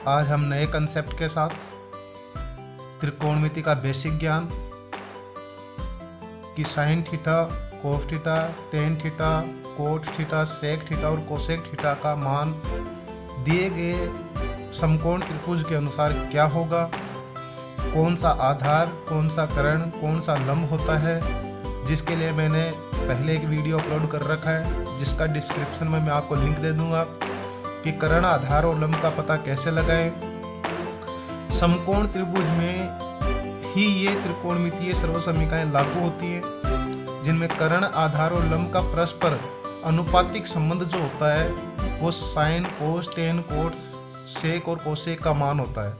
आज हम नए कंसेप्ट के साथ त्रिकोणमिति का बेसिक ज्ञान कि sine theta, cos theta, tan theta, cot theta, sec theta और कोसेक थीटा का मान दिए गए समकोण त्रिभुज के अनुसार क्या होगा, कौन सा आधार, कौन सा कर्ण, कौन सा लंब होता है, जिसके लिए मैंने पहले एक वीडियो अपलोड कर रखा है, जिसका डिस्क्रिप्शन में मैं आपको लिंक दे दूंगा कि कर्ण, आधार और लंब का पता कैसे लगाएं। समकोण त्रिभुज में ही ये त्रिकोणमितीय सर्वसमीकाएं लागू होती हैं, जिनमें कर्ण, आधार और लंब का परस्पर अनुपातिक संबंध जो होता है वो साइन, कोस, टेन, कोट, सेक और कोसेक का मान होता है।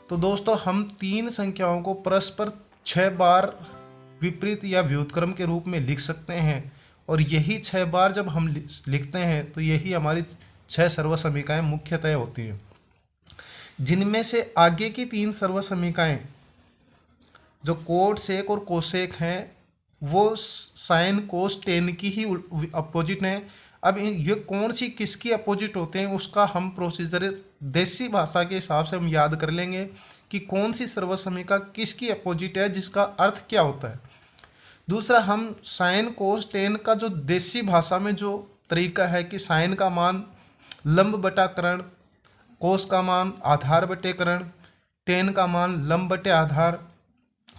तो दोस्तों, हम तीन संख्याओं को परस्पर 6 बार विपरीत या व्युत्क्रम के रूप में लिख सकते हैं, और यही 6 बार जब हम लिखते हैं तो यही हमारी 6 सर्वसमीकाएं मुख्यतः होती हैं, जिनमें से आगे की 3 सर्वसमीकाएं जो कोट, सेक और कोसेक हैं वो साइन, कोस, टेन की ही अपोजिट हैं। अब ये कौन सी किसकी अपोजिट होते हैं उसका हम प्रोसीजर देसी भाषा के हिसाब से हम याद कर लेंगे कि कौन सी सर्वसमीका किसकी अपोजिट है, जिसका अर्थ क्या होता है। दूसरा, हम साइन, कोस, टेन का जो देसी भाषा में जो तरीका है कि साइन का मान लंब बटा कर्ण, कोस का मान आधार बटे कर्ण, टेन का मान लंब बटे आधार,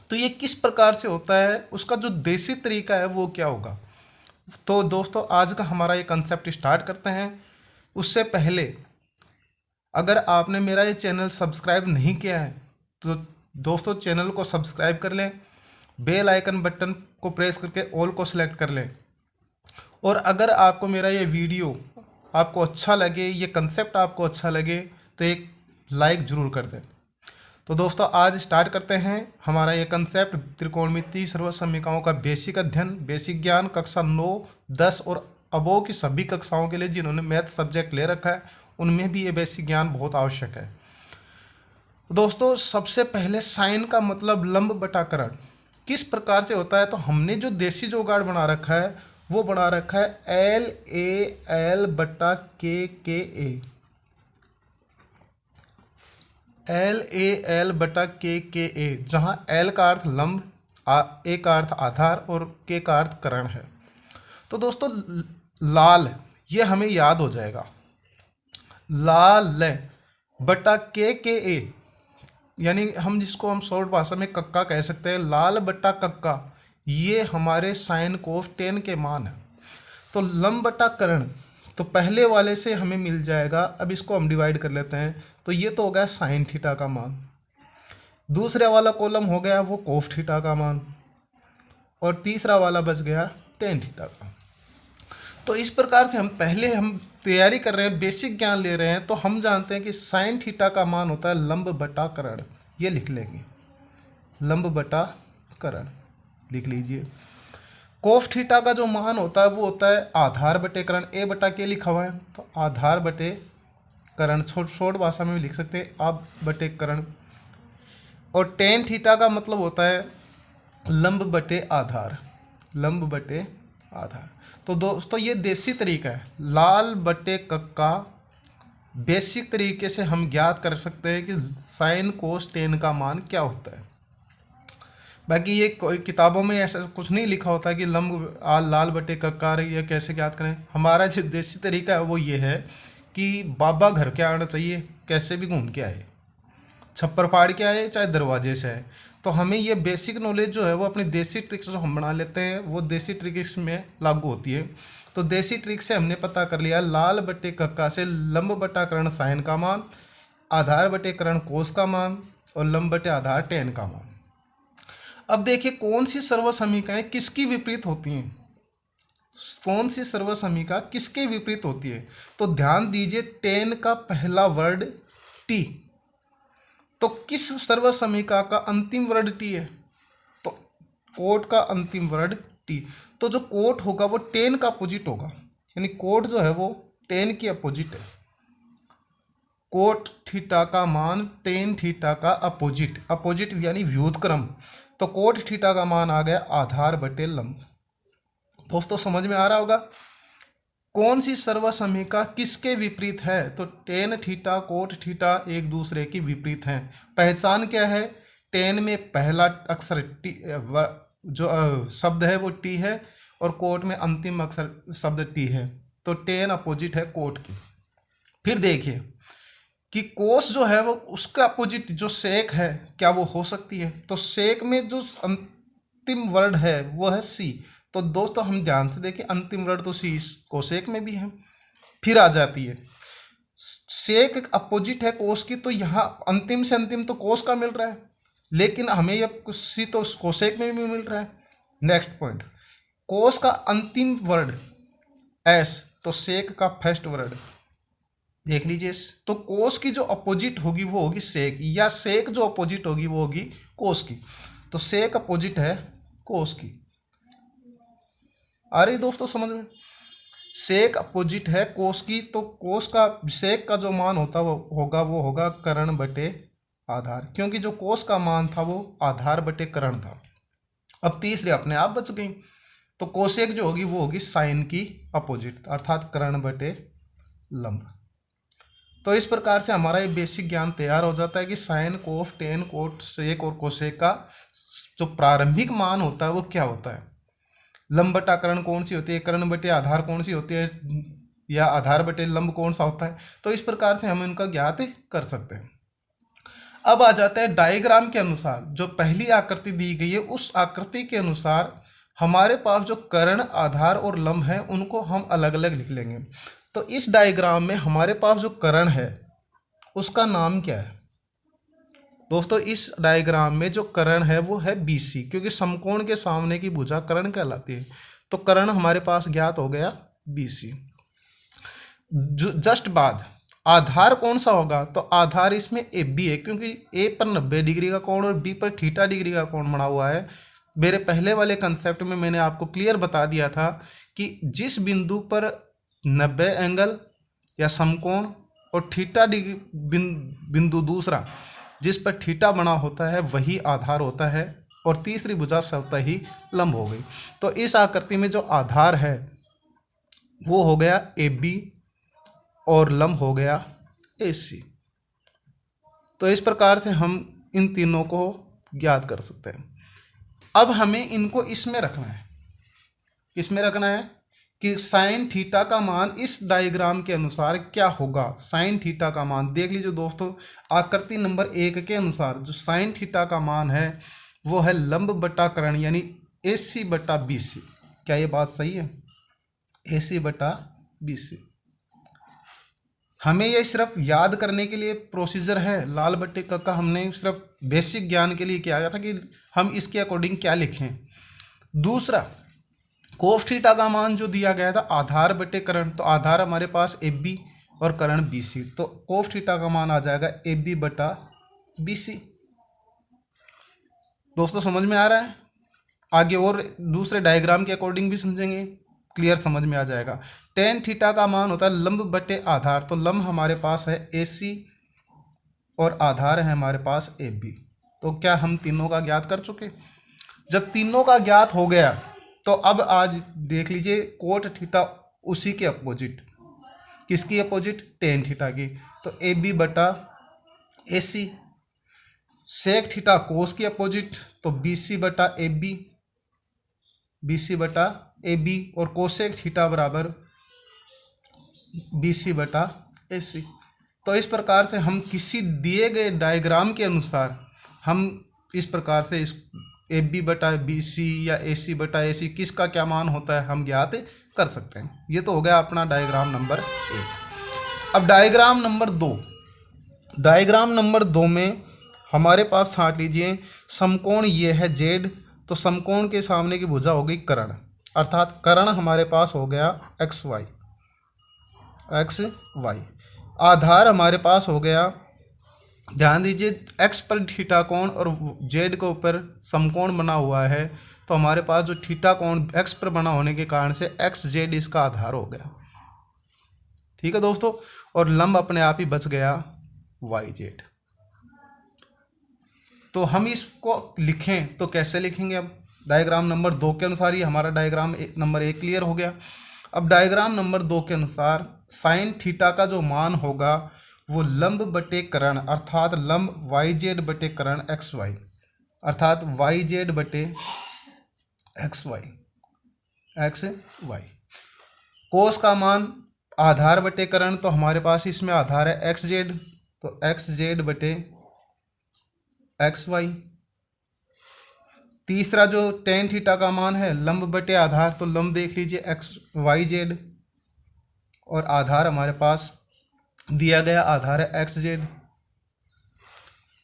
तो ये किस प्रकार से होता है, उसका जो देसी तरीका है वो क्या होगा। तो दोस्तों, आज का हमारा ये कंसेप्ट स्टार्ट करते हैं। उससे पहले अगर आपने मेरा ये चैनल सब्सक्राइब नहीं किया है तो दोस्तों चैनल को सब्सक्राइब कर लें, बेल आइकन बटन को प्रेस करके ऑल को सिलेक्ट कर लें, और अगर आपको मेरा ये वीडियो आपको अच्छा लगे, ये कंसेप्ट आपको अच्छा लगे तो एक लाइक ज़रूर कर दें। तो दोस्तों, आज स्टार्ट करते हैं हमारा ये कंसेप्ट त्रिकोणमितीय सर्वसमीकाओं का बेसिक अध्ययन, बेसिक ज्ञान कक्षा 9, 10 और अबोव की सभी कक्षाओं के लिए जिन्होंने मैथ सब्जेक्ट ले रखा है उनमें भी ये बेसिक ज्ञान बहुत आवश्यक है। दोस्तों, सबसे पहले साइन का मतलब लंब बटा कर्ण किस प्रकार से होता है, तो हमने जो देसी जुगाड़ बना रखा है वो बना रखा है LAL बटा KKA, LAL बटा KKA, जहाँ L का अर्थ लंब, A का अर्थ आधार और K का अर्थ कर्ण है। तो दोस्तों, लाल ये हमें याद हो जाएगा, लाल बटा KKA, यानी हम जिसको हम शॉर्ट भाषा में कक्का कह सकते हैं, लाल बटा कक्का, ये हमारे साइन, कोस, टेन के मान है। तो लंब बटा कर्ण तो पहले वाले से हमें मिल जाएगा, अब इसको हम डिवाइड कर लेते हैं, तो ये तो हो गया साइन थीटा का मान, दूसरे वाला कॉलम हो गया वो कोस थीटा का मान, और तीसरा वाला बच गया टेन थीटा का। तो इस प्रकार से हम तैयारी कर रहे हैं, बेसिक ज्ञान ले रहे हैं, तो हम जानते हैं कि साइन थीटा का मान होता है लंब बटा कर्ण, ये लिख लेंगे, लंब बटा कर्ण लिख लीजिए। कोस थीटा का जो मान होता है वो होता है आधार बटे कर्ण, A बटा K लिखा हुआ है, तो आधार बटे कर्ण, शॉर्ट भाषा में भी लिख सकते हैं आप बटे कर्ण। और टेन थीटा का मतलब होता है लंब बटे आधार, लंब बटे आधार। तो दोस्तों, ये देसी तरीका है, लाल बटे कक्का बेसिक तरीके से हम ज्ञात कर सकते हैं कि साइन, कोस, टेन का मान क्या होता है। बाकी ये कोई किताबों में ऐसा कुछ नहीं लिखा होता कि लंब लाल बटे कक्का ये कैसे ज्ञात करें। हमारा जो देसी तरीका है वो ये है कि बाबा घर के आना चाहिए, कैसे भी घूम के आए, छप्पर फाड़ के आए चाहे दरवाजे से आए। तो हमें ये बेसिक नॉलेज जो है वो अपनी देसी ट्रिक्स जो हम बना लेते हैं वो देसी ट्रिक्स में लागू होती है। तो देसी ट्रिक से हमने पता कर लिया लाल बटे कक्का से लंब बटा कर्ण साइन का मान, आधार बटे कर्ण कोस का मान और लंब बटे आधार टेन का मान। अब देखिए कौन सी सर्वसमीकाएं किसकी विपरीत होती हैं, कौन सी सर्वसमीका किसके विपरीत होती है। तो ध्यान दीजिए, टेन का पहला वर्ड टी, तो किस सर्वसमीका का अंतिम वर्ड टी है, तो कोट का अंतिम वर्ड टी। तो जो कोट होगा वो टेन का अपोजिट होगा, यानी कोट जो है वो टेन की अपोजिट है। कोट थीटा का मान टेन थीटा का अपोजिट, अपोजिट यानी व्युत्क्रम। तो कोट थीटा का मान आ गया आधार बटे लंब। दोस्तों, समझ में आ रहा होगा। कौन सी सर्वसमीका किसके विपरीत है? तो टेन थीटा कोट थीटा एक दूसरे की विपरीत हैं। पहचान क्या है? टेन में पहला अक्षर टी जो शब्द है वो टी है और कोट में अंतिम अक्षर शब्द टी है, तो टेन अपोजिट है कोट की। फिर देखिए कि कोस जो है वो उसका अपोजिट जो सेक है क्या वो हो सकती है? तो सेक में जो अंतिम वर्ड है वो है सी। तो दोस्तों हम ध्यान से देखें, अंतिम वर्ड तो सी कोसेक में भी है। फिर आ जाती है सेक अपोजिट है कोस की, तो यहाँ अंतिम से अंतिम तो कोस का मिल रहा है, लेकिन हमें यह सी तो कोसेक में भी मिल रहा है। नेक्स्ट पॉइंट, कोस का अंतिम वर्ड एस, तो सेक का फर्स्ट वर्ड देख लीजिए। तो कोस की जो अपोजिट होगी वो होगी सेक, या सेक जो अपोजिट होगी वो होगी कोस की। तो सेक अपोजिट है कोस की। आ रही दोस्तों समझ में? सेक अपोजिट है कोस की, तो कोस का सेक का जो मान होता वो होगा कर्ण बटे आधार, क्योंकि जो कोस का मान था वो आधार बटे कर्ण था। अब तीसरी अपने आप बच गई, तो कोसेक जो होगी वो होगी साइन की अपोजिट, अर्थात कर्ण बटे लंब। तो इस प्रकार से हमारा ये बेसिक ज्ञान तैयार हो जाता है कि साइन कोफ टेन कोट सेक और कोसेक का जो प्रारंभिक मान होता है वो क्या होता है। लंब बटा कर्ण कौन सी होती है, कर्ण बटे आधार कौन सी होती है, या आधार बटे लंब कौन सा होता है। तो इस प्रकार से हम इनका ज्ञात कर सकते हैं। अब आ जाता है डायग्राम के अनुसार जो पहली आकृति दी गई है, उस आकृति के अनुसार हमारे पास जो कर्ण आधार और लंब है उनको हम अलग अलग लिख लेंगे। तो इस डायग्राम में हमारे पास जो कर्ण है उसका नाम क्या है दोस्तों? इस डायग्राम में जो कर्ण है वो है BC, क्योंकि समकोण के सामने की भुजा कर्ण कहलाती है। तो कर्ण हमारे पास ज्ञात हो गया BC। जस्ट बाद आधार कौन सा होगा? तो आधार इसमें AB है, क्योंकि A पर 90 डिग्री का कोण और B पर थीटा डिग्री का कोण बना हुआ है। मेरे पहले वाले कंसेप्ट में मैंने आपको क्लियर बता दिया था कि जिस बिंदु पर 90 एंगल या समकोण और थीटा बिंदु दूसरा जिस पर थीटा बना होता है वही आधार होता है, और तीसरी भुजा स्वतः ही लंब हो गई। तो इस आकृति में जो आधार है वो हो गया AB और लंब हो गया AC। तो इस प्रकार से हम इन तीनों को ज्ञात कर सकते हैं। अब हमें इनको इसमें रखना है। किसमें रखना है कि साइन थीटा का मान इस डायग्राम के अनुसार क्या होगा। साइन थीटा का मान देख लीजिए दोस्तों, आकृति नंबर 1 के अनुसार जो साइन थीटा का मान है वो है लंब बटा कर्ण, यानी AC बटा BC। क्या ये बात सही है? AC बटा BC। हमें ये सिर्फ याद करने के लिए प्रोसीजर है, लाल बट्टे का हमने सिर्फ बेसिक ज्ञान के लिए किया गया था कि हम इसके अकॉर्डिंग क्या लिखें। दूसरा, कोफ थीटा का मान जो दिया गया था आधार बटे कर्ण, तो आधार हमारे पास AB और कर्ण BC, तो कोफ थीटा का मान आ जाएगा AB बटा BC। दोस्तों समझ में आ रहा है? आगे और दूसरे डायग्राम के अकॉर्डिंग भी समझेंगे, क्लियर समझ में आ जाएगा। टेन थीटा का मान होता है लंब बटे आधार, तो लंब हमारे पास है AC और आधार है हमारे पास AB। तो क्या हम तीनों का ज्ञात कर चुके? जब तीनों का ज्ञात हो गया तो अब आज देख लीजिए कोट थीटा उसी के अपोजिट, किसकी अपोजिट? टेन थीटा की, तो AB बटा AC। सेक थीटा कोस की अपोजिट, तो BC बटा AB, BC बटा AB, और कोसेक थीटा बराबर BC बटा AC। तो इस प्रकार से हम किसी दिए गए डायग्राम के अनुसार हम इस प्रकार से इस AB बटा BC या AC बटा AC किसका क्या मान होता है हम ज्ञात कर सकते हैं। ये तो हो गया अपना डायग्राम नंबर 1। अब डायग्राम नंबर 2। डायग्राम नंबर 2 में हमारे पास छांट लीजिए समकोण ये है Z, तो समकोण के सामने की भुजा हो गई कर्ण, अर्थात कर्ण हमारे पास हो गया XY। आधार हमारे पास हो गया, ध्यान दीजिए X पर थीटा कोण और Z के ऊपर समकोण बना हुआ है, तो हमारे पास जो थीटा कोण X पर बना होने के कारण से XZ इसका आधार हो गया। ठीक है दोस्तों, और लंब अपने आप ही बच गया YZ। तो हम इसको लिखें तो कैसे लिखेंगे? अब डायग्राम नंबर 2 के अनुसार ही हमारा डायग्राम नंबर 1 क्लियर हो गया। अब डायग्राम नंबर 2 के अनुसार साइन थीटा का जो मान होगा वो लंब बटे करण अर्थात लंब वाई जेड बटे करण एक्स वाई अर्थात वाई जेड बटे एक्स वाई। कोस का मान आधार बटे करण, तो हमारे पास इसमें आधार है एक्स जेड, तो एक्स जेड बटे एक्स वाई। तीसरा जो टेन थीटा का मान है लंब बटे आधार, तो लंब देख लीजिए एक्स वाई जेड और आधार हमारे पास दिया गया आधार है एक्स जेड।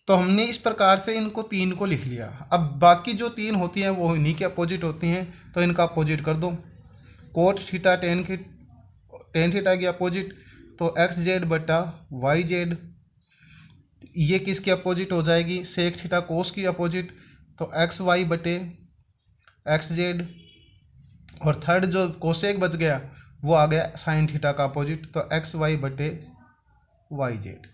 तो हमने इस प्रकार से इनको तीन को लिख लिया। अब बाकी जो तीन होती हैं वो इन्हीं के अपोजिट होती हैं, तो इनका अपोजिट कर दो। कोट थीटा टेन थीटा की अपोजिट, तो एक्स जेड बटा वाई जेड, ये किसकी अपोजिट हो जाएगी, सेक थीटा कोस की अपोजिट, तो एक्स वाई बटे एक्स जेड। और थर्ड जो कोसेक बच गया वो आ गया साइन थीटा का अपोजिट, तो एक्स वाई बटे वाई जेड।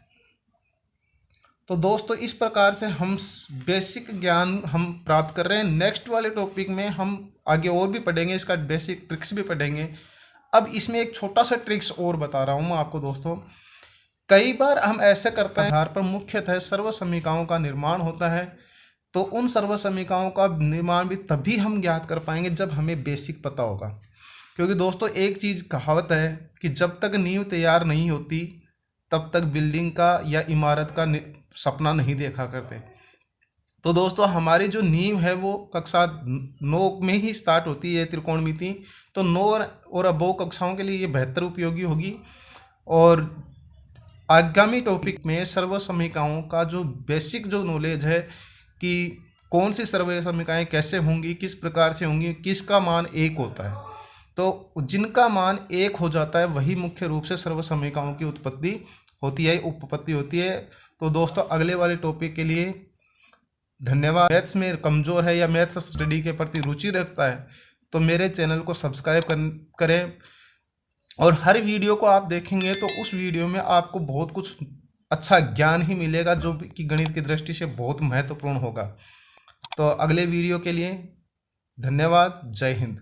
तो दोस्तों इस प्रकार से हम बेसिक ज्ञान हम प्राप्त कर रहे हैं। नेक्स्ट वाले टॉपिक में हम आगे और भी पढ़ेंगे, इसका बेसिक ट्रिक्स भी पढ़ेंगे। अब इसमें एक छोटा सा ट्रिक्स और बता रहा हूँ मैं आपको दोस्तों। कई बार हम ऐसे करते हैं आधार पर मुख्यतः सर्व समीकरणों का निर्माण होता है, तो उन सर्व समीकरणों का निर्माण भी तभी हम ज्ञात कर पाएंगे जब हमें बेसिक पता होगा। क्योंकि दोस्तों एक चीज़ कहावत है कि जब तक नींव तैयार नहीं होती तब तक बिल्डिंग का या इमारत का सपना नहीं देखा करते। तो दोस्तों हमारी जो नींव है वो कक्षा 9 में ही स्टार्ट होती है त्रिकोणमिति, तो 9 और अबोव कक्षाओं के लिए ये बेहतर उपयोगी होगी। और आगामी टॉपिक में सर्व समीकरणों का जो बेसिक जो नॉलेज है कि कौन सी सर्व समीकरणें कैसे होंगी, किस प्रकार से होंगी, किसका मान 1 होता है, तो जिनका मान 1 हो जाता है वही मुख्य रूप से सर्व समीकरणों की उत्पत्ति होती है। तो दोस्तों अगले वाले टॉपिक के लिए धन्यवाद। मैथ्स में कमज़ोर है या मैथ्स स्टडी के प्रति रुचि रखता है तो मेरे चैनल को सब्सक्राइब करें, और हर वीडियो को आप देखेंगे तो उस वीडियो में आपको बहुत कुछ अच्छा ज्ञान ही मिलेगा जो कि गणित की दृष्टि से बहुत महत्वपूर्ण होगा। तो अगले वीडियो के लिए धन्यवाद। जय हिंद।